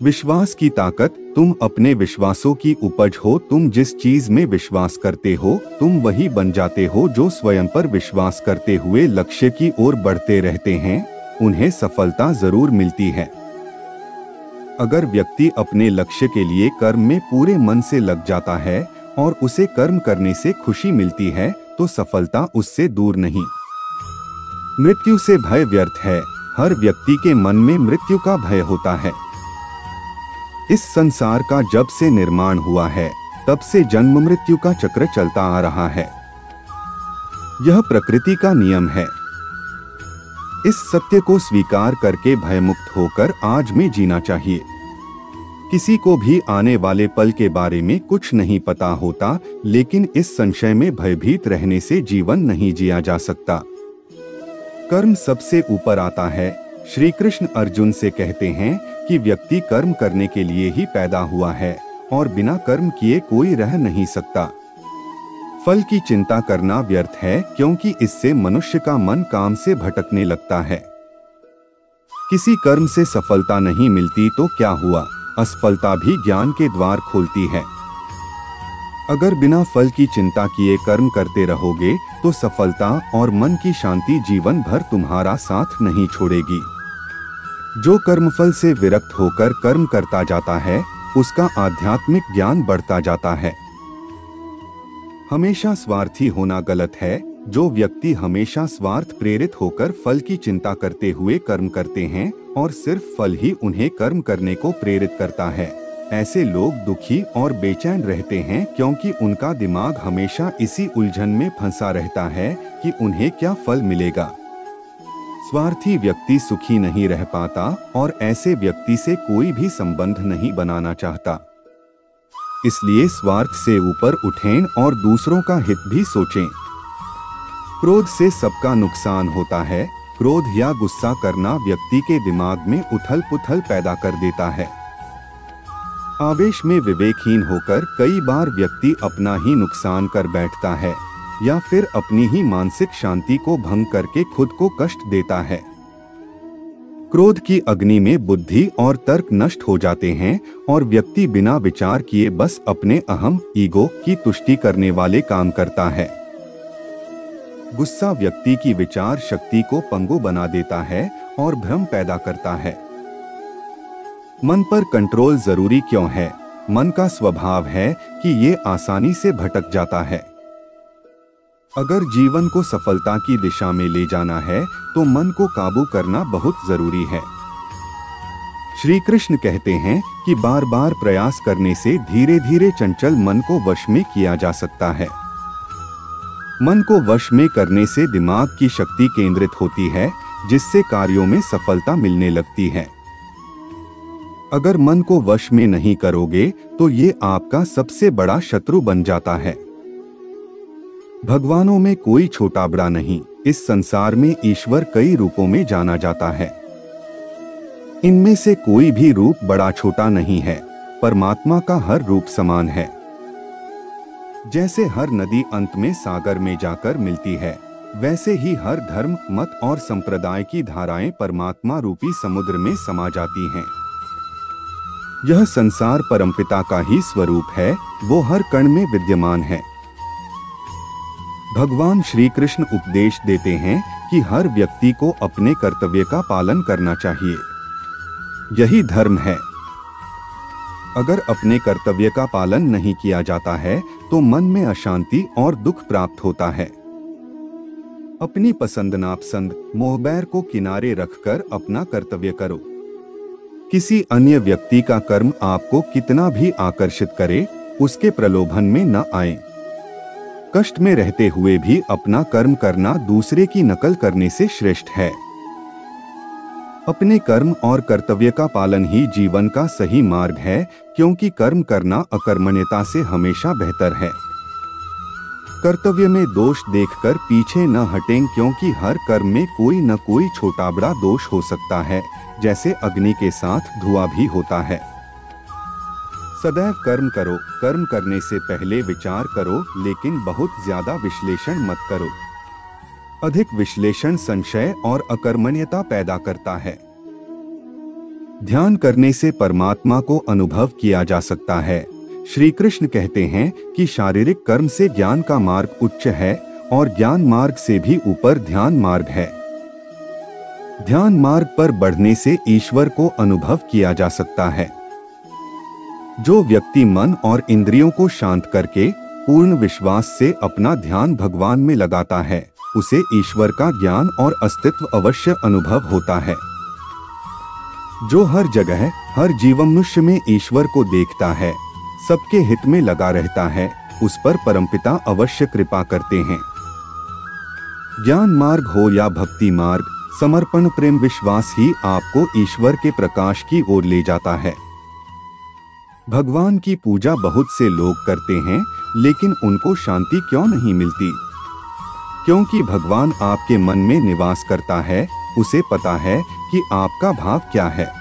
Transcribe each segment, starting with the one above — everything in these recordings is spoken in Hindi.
विश्वास की ताकत, तुम अपने विश्वासों की उपज हो। तुम जिस चीज में विश्वास करते हो तुम वही बन जाते हो। जो स्वयं पर विश्वास करते हुए लक्ष्य की ओर बढ़ते रहते हैं उन्हें सफलता जरूर मिलती है। अगर व्यक्ति अपने लक्ष्य के लिए कर्म में पूरे मन से लग जाता है और उसे कर्म करने से खुशी मिलती है तो सफलता उससे दूर नहीं। मृत्यु से भय व्यर्थ है। हर व्यक्ति के मन में मृत्यु का भय होता है। इस संसार का जब से निर्माण हुआ है तब से जन्म मृत्यु का चक्र चलता आ रहा है। यह प्रकृति का नियम है। इस सत्य को स्वीकार करके भयमुक्त होकर आज में जीना चाहिए। किसी को भी आने वाले पल के बारे में कुछ नहीं पता होता, लेकिन इस संशय में भयभीत रहने से जीवन नहीं जिया जा सकता। कर्म सबसे ऊपर आता है। श्री कृष्ण अर्जुन से कहते हैं कि व्यक्ति कर्म करने के लिए ही पैदा हुआ है और बिना कर्म किए कोई रह नहीं सकता। फल की चिंता करना व्यर्थ है क्योंकि इससे मनुष्य का मन काम से भटकने लगता है। किसी कर्म से सफलता नहीं मिलती तो क्या हुआ, असफलता भी ज्ञान के द्वार खोलती है। अगर बिना फल की चिंता किए कर्म करते रहोगे तो सफलता और मन की शांति जीवन भर तुम्हारा साथ नहीं छोड़ेगी। जो कर्मफल से विरक्त होकर कर्म करता जाता है उसका आध्यात्मिक ज्ञान बढ़ता जाता है। हमेशा स्वार्थी होना गलत है। जो व्यक्ति हमेशा स्वार्थ प्रेरित होकर फल की चिंता करते हुए कर्म करते हैं और सिर्फ फल ही उन्हें कर्म करने को प्रेरित करता है, ऐसे लोग दुखी और बेचैन रहते हैं क्योंकि उनका दिमाग हमेशा इसी उलझन में फंसा रहता है कि उन्हें क्या फल मिलेगा। स्वार्थी व्यक्ति सुखी नहीं रह पाता और ऐसे व्यक्ति से कोई भी संबंध नहीं बनाना चाहता। इसलिए स्वार्थ से ऊपर उठें और दूसरों का हित भी सोचें। क्रोध से सबका नुकसान होता है। क्रोध या गुस्सा करना व्यक्ति के दिमाग में उथल पुथल पैदा कर देता है। आवेश में विवेकहीन होकर कई बार व्यक्ति अपना ही नुकसान कर बैठता है या फिर अपनी ही मानसिक शांति को भंग करके खुद को कष्ट देता है। क्रोध की अग्नि में बुद्धि और तर्क नष्ट हो जाते हैं और व्यक्ति बिना विचार किए बस अपने अहम ईगो की तुष्टि करने वाले काम करता है। गुस्सा व्यक्ति की विचार शक्ति को पंगु बना देता है और भ्रम पैदा करता है। मन पर कंट्रोल जरूरी क्यों है? मन का स्वभाव है कि ये आसानी से भटक जाता है। अगर जीवन को सफलता की दिशा में ले जाना है तो मन को काबू करना बहुत जरूरी है। श्री कृष्ण कहते हैं कि बार बार प्रयास करने से धीरे धीरे चंचल मन को वश में किया जा सकता है। मन को वश में करने से दिमाग की शक्ति केंद्रित होती है जिससे कार्यों में सफलता मिलने लगती है। अगर मन को वश में नहीं करोगे तो ये आपका सबसे बड़ा शत्रु बन जाता है। भगवानों में कोई छोटा बड़ा नहीं। इस संसार में ईश्वर कई रूपों में जाना जाता है। इनमें से कोई भी रूप बड़ा छोटा नहीं है। परमात्मा का हर रूप समान है। जैसे हर नदी अंत में सागर में जाकर मिलती है, वैसे ही हर धर्म, मत और संप्रदाय की धाराएं परमात्मा रूपी समुद्र में समा जाती हैं। यह संसार परमपिता का ही स्वरूप है। वो हर कण में विद्यमान है। भगवान श्री कृष्ण उपदेश देते हैं कि हर व्यक्ति को अपने कर्तव्य का पालन करना चाहिए। यही धर्म है। अगर अपने कर्तव्य का पालन नहीं किया जाता है तो मन में अशांति और दुख प्राप्त होता है। अपनी पसंद नापसंद, मोहबैर को किनारे रखकर अपना कर्तव्य करो। किसी अन्य व्यक्ति का कर्म आपको कितना भी आकर्षित करे, उसके प्रलोभन में न आए। कष्ट में रहते हुए भी अपना कर्म करना दूसरे की नकल करने से श्रेष्ठ है। अपने कर्म और कर्तव्य का पालन ही जीवन का सही मार्ग है, क्योंकि कर्म करना अकर्मण्यता से हमेशा बेहतर है। कर्तव्य में दोष देखकर पीछे न हटें, क्योंकि हर कर्म में कोई न कोई छोटा बड़ा दोष हो सकता है। जैसे अग्नि के साथ धुआं भी होता है। सदैव कर्म करो। कर्म करने से पहले विचार करो, लेकिन बहुत ज्यादा विश्लेषण मत करो। अधिक विश्लेषण संशय और अकर्मण्यता पैदा करता है। ध्यान करने से परमात्मा को अनुभव किया जा सकता है। श्री कृष्ण कहते हैं कि शारीरिक कर्म से ज्ञान का मार्ग उच्च है और ज्ञान मार्ग से भी ऊपर ध्यान मार्ग है। ध्यान मार्ग पर बढ़ने से ईश्वर को अनुभव किया जा सकता है। जो व्यक्ति मन और इंद्रियों को शांत करके पूर्ण विश्वास से अपना ध्यान भगवान में लगाता है, उसे ईश्वर का ज्ञान और अस्तित्व अवश्य अनुभव होता है। जो हर जगह हर जीवमनुष्य में ईश्वर को देखता है, सबके हित में लगा रहता है, उस पर परमपिता अवश्य कृपा करते हैं। ज्ञान मार्ग हो या भक्ति मार्ग, समर्पण प्रेम विश्वास ही आपको ईश्वर के प्रकाश की ओर ले जाता है। भगवान की पूजा बहुत से लोग करते हैं, लेकिन उनको शांति क्यों नहीं मिलती? क्योंकि भगवान आपके मन में निवास करता है, उसे पता है कि आपका भाव क्या है।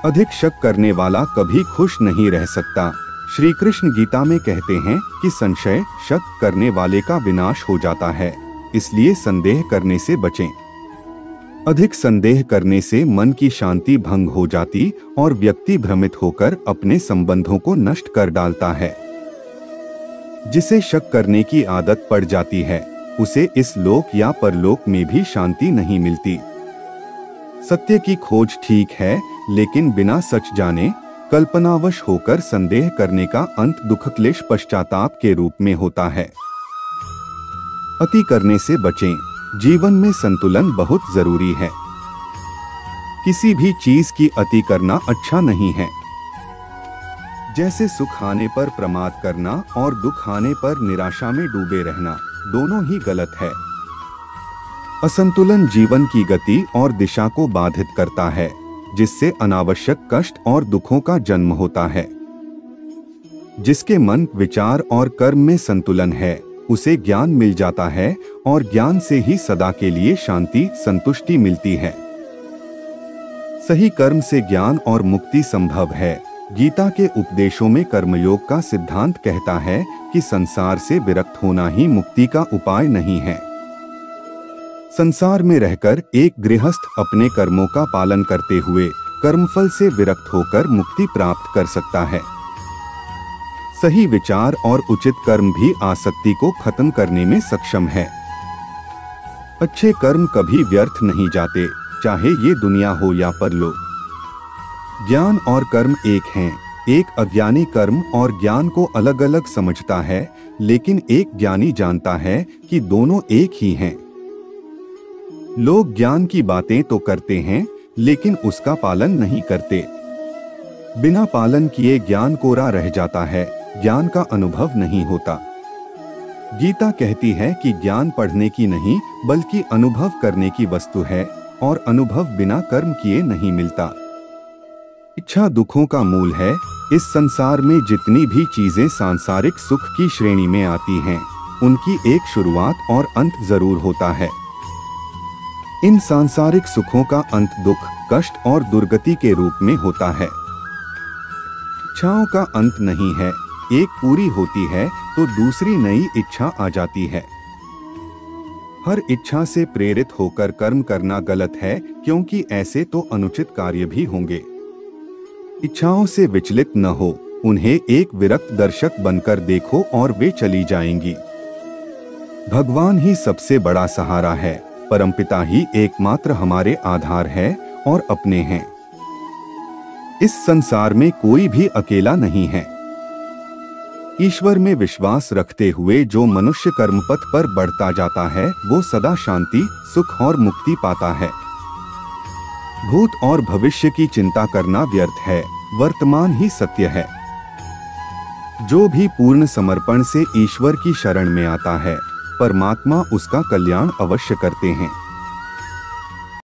अधिक शक करने वाला कभी खुश नहीं रह सकता। श्री कृष्ण गीता में कहते हैं कि संशय शक करने वाले का विनाश हो जाता है, इसलिए संदेह करने से बचें। अधिक संदेह करने से मन की शांति भंग हो जाती और व्यक्ति भ्रमित होकर अपने संबंधों को नष्ट कर डालता है। जिसे शक करने की आदत पड़ जाती है, उसे इस लोक या परलोक में भी शांति नहीं मिलती। सत्य की खोज ठीक है, लेकिन बिना सच जाने कल्पनावश होकर संदेह करने का अंत दुख क्लेश पश्चाताप के रूप में होता है। अति करने से बचें। जीवन में संतुलन बहुत जरूरी है। किसी भी चीज की अति करना अच्छा नहीं है। जैसे सुख आने पर प्रमाद करना और दुख आने पर निराशा में डूबे रहना, दोनों ही गलत है। असंतुलन जीवन की गति और दिशा को बाधित करता है, जिससे अनावश्यक कष्ट और दुखों का जन्म होता है। जिसके मन, विचार और कर्म में संतुलन है, उसे ज्ञान मिल जाता है और ज्ञान से ही सदा के लिए शांति, संतुष्टि मिलती है। सही कर्म से ज्ञान और मुक्ति संभव है। गीता के उपदेशों में कर्मयोग का सिद्धांत कहता है कि संसार से विरक्त होना ही मुक्ति का उपाय नहीं है। संसार में रहकर एक गृहस्थ अपने कर्मों का पालन करते हुए कर्मफल से विरक्त होकर मुक्ति प्राप्त कर सकता है। सही विचार और उचित कर्म भी आसक्ति को खत्म करने में सक्षम है। अच्छे कर्म कभी व्यर्थ नहीं जाते, चाहे ये दुनिया हो या परलोक। ज्ञान और कर्म एक हैं। एक अज्ञानी कर्म और ज्ञान को अलग अलग समझता है, लेकिन एक ज्ञानी जानता है कि दोनों एक ही हैं। लोग ज्ञान की बातें तो करते हैं, लेकिन उसका पालन नहीं करते। बिना पालन किए ज्ञान कोरा रह जाता है, ज्ञान का अनुभव नहीं होता। गीता कहती है कि ज्ञान पढ़ने की नहीं, बल्कि अनुभव करने की वस्तु है और अनुभव बिना कर्म किए नहीं मिलता। इच्छा दुखों का मूल है। इस संसार में जितनी भी चीजें सांसारिक सुख की श्रेणी में आती हैं, उनकी एक शुरुआत और अंत जरूर होता है। इन सांसारिक सुखों का अंत दुख, कष्ट और दुर्गति के रूप में होता है। इच्छाओं का अंत नहीं है। एक पूरी होती है तो दूसरी नई इच्छा आ जाती है। हर इच्छा से प्रेरित होकर कर्म करना गलत है, क्योंकि ऐसे तो अनुचित कार्य भी होंगे। इच्छाओं से विचलित न हो, उन्हें एक विरक्त दर्शक बनकर देखो और वे चली जाएंगी। भगवान ही सबसे बड़ा सहारा है। परमपिता ही एकमात्र हमारे आधार है और अपने हैं। इस संसार में कोई भी अकेला नहीं है। ईश्वर में विश्वास रखते हुए जो मनुष्य कर्मपथ पर बढ़ता जाता है, वो सदा शांति, सुख और मुक्ति पाता है। भूत और भविष्य की चिंता करना व्यर्थ है, वर्तमान ही सत्य है। जो भी पूर्ण समर्पण से ईश्वर की शरण में आता है, परमात्मा उसका कल्याण अवश्य करते हैं।